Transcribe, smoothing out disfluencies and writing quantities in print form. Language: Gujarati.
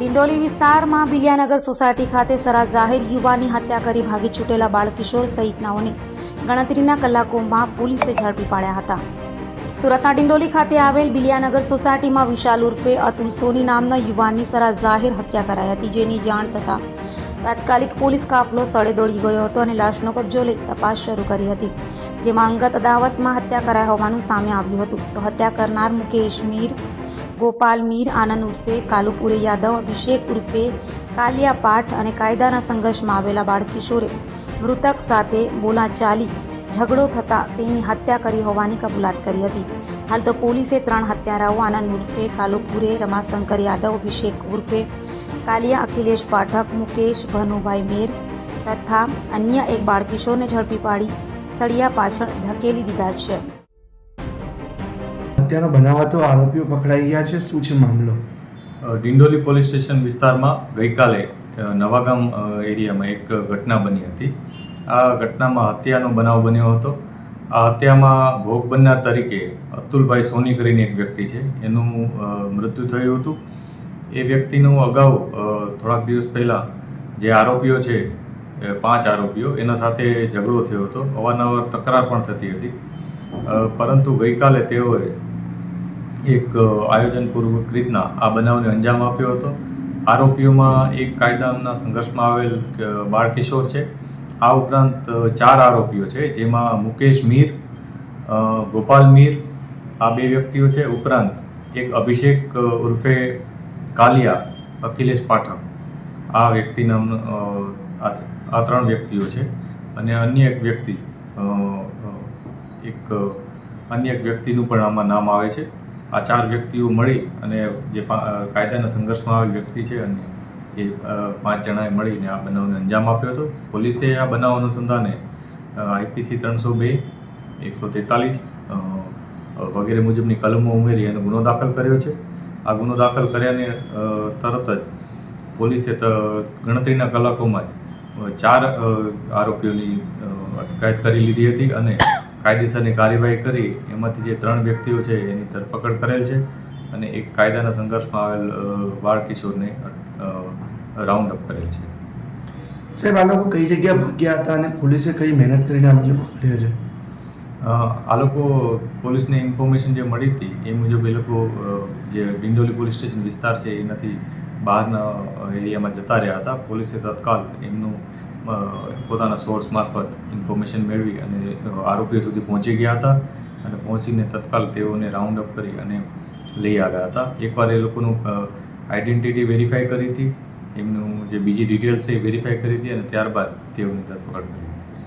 ડિંડોલી વિસ્તારમાં બિલિયાનગર સોસાયટી ખાતે સરા જાહેર યુવાનની હત્યા કરી ભાગી છૂટેલા બાળકિશોર સહિતનાઓને ગણતરીના કલાકોમાં પોલીસે ઝડપી પાડ્યા હતા. સુરતના ડિંડોલી ખાતે આવેલ બિલિયાનગર સોસાયટીમાં વિશાલ ઉર્ફે અતુલ સોની નામના યુવાનની સરા જાહેર હત્યા કરાઈ હતી, જેની જાણ થતાં તાત્કાલિક પોલીસ કાફલો સ્થળે દોડી ગયો હતો અને લાશનો કબજો લઈ તપાસ શરૂ કરી હતી, જેમાં અંગત અદાવતમાં હત્યા કરાઈ હોવાનું સામે આવ્યું હતું. તો હત્યા કરનાર મુકેશ મીર, ગોપાલ મીર, આનંદ ઉર્ફે કાલુપુરે યાદવ, અભિષેક ઉર્ફે કાલિયા પાઠ અને કાયદાના સંઘર્ષમાં આવેલા બાળકિશોરે મૃતક સાથે બોલાચાલી ઝઘડો થતાં તેની હત્યા કરી હોવાની કબૂલાત કરી હતી. હાલ તો પોલીસે 3 હત્યારાઓ આનંદ ઉર્ફે કાલુપુરે, રમાશંકર યાદવ, અભિષેક ઉર્ફે કાલિયા, અખિલેશ પાઠક, મુકેશ ભનુભાઈ મેર તથા અન્ય એક બાળકિશોરને ઝડપી પાડી સળિયા પાછળ ધકેલી દીધા છે. હત્યાનો બનાવ હતો, આરોપીઓ પકડાઈ ગયા છે. શું છે મામલો? ડિંડોલી પોલીસ સ્ટેશન વિસ્તારમાં ગઈકાલે નવાગામ એરિયામાં એક ઘટના બની હતી. આ ઘટનામાં હત્યાનો બનાવ બન્યો હતો. આ હત્યામાં ભોગ બનનાર તરીકે અતુલભાઈ સોની કરીને એક વ્યક્તિ છે, એનું મૃત્યુ થયું હતું. એ વ્યક્તિનું અગાઉ થોડાક દિવસ પહેલાં જે આરોપીઓ છે 5 આરોપીઓ એના સાથે ઝઘડો થયો હતો, અવારનવાર તકરાર પણ થતી હતી. પરંતુ ગઈકાલે તેઓએ એક આયોજનપૂર્વક રીતના આ બનાવને અંજામ આપ્યો હતો. આરોપીઓમાં એક કાયદાના સંઘર્ષમાં આવેલ બાળકિશોર છે. આ ઉપરાંત 4 આરોપીઓ છે, જેમાં મુકેશ મીર, ગોપાલ મીર, આ 2 વ્યક્તિઓ છે. ઉપરાંત એક અભિષેક ઉર્ફે કાલિયા, અખિલેશ પાઠક, આ વ્યક્તિ નામનો આ 3 વ્યક્તિઓ છે. અને અન્ય એક વ્યક્તિનું પણ આમાં નામ આવે છે. આ 4 વ્યક્તિઓ મળી અને જે કાયદાના સંઘર્ષમાં આવેલ વ્યક્તિ છે અને એ 5 જણાએ મળીને આ બનાવને અંજામ આપ્યો હતો. પોલીસે આ બનાવ અનુસંધાને IPC 302, 143 વગેરે મુજબની કલમો ઉમેરી અને ગુનો દાખલ કર્યો છે. આ ગુનો દાખલ કર્યાને તરત જ પોલીસે ગણતરીના કલાકોમાં જ 4 આરોપીઓની અટકાયત કરી લીધી હતી અને કાયદેસરની કાર્યવાહી કરી એમાંથી જે 3 વ્યક્તિઓ છે એની ધરપકડ કરેલ છે અને એક કાયદાના સંઘર્ષમાં આવેલ બાળકિશોરને રાઉન્ડ અપ કરેલ છે. સાહેબ, આ લોકો કઈ જગ્યા ભાગ્યા હતા અને પોલીસે કઈ મહેનત કરીને આ લોકોને પકડ્યા છે? આ લોકો પોલીસને ઇન્ફોર્મેશન જે મળી હતી એ મુજબ એ લોકો જે ડિંડોલી પોલીસ સ્ટેશન વિસ્તાર છે એનાથી બહારના એરિયામાં જતા રહ્યા હતા. પોલીસે તત્કાલ એમનું પોતાના સોર્સ મારફત ઇન્ફોર્મેશન મેળવી અને આરોપીઓ સુધી પહોંચી ગયા હતા અને પહોંચીને તત્કાલ તેઓને રાઉન્ડ અપ કરી અને લઈ આવ્યા હતા. એકવાર એ લોકોનું આઈડેન્ટિટી વેરીફાઈ કરી હતી, એમનું જે બીજી ડિટેલ્સ છે એ વેરીફાઈ કરી હતી અને ત્યારબાદ તેઓની ધરપકડ કરી.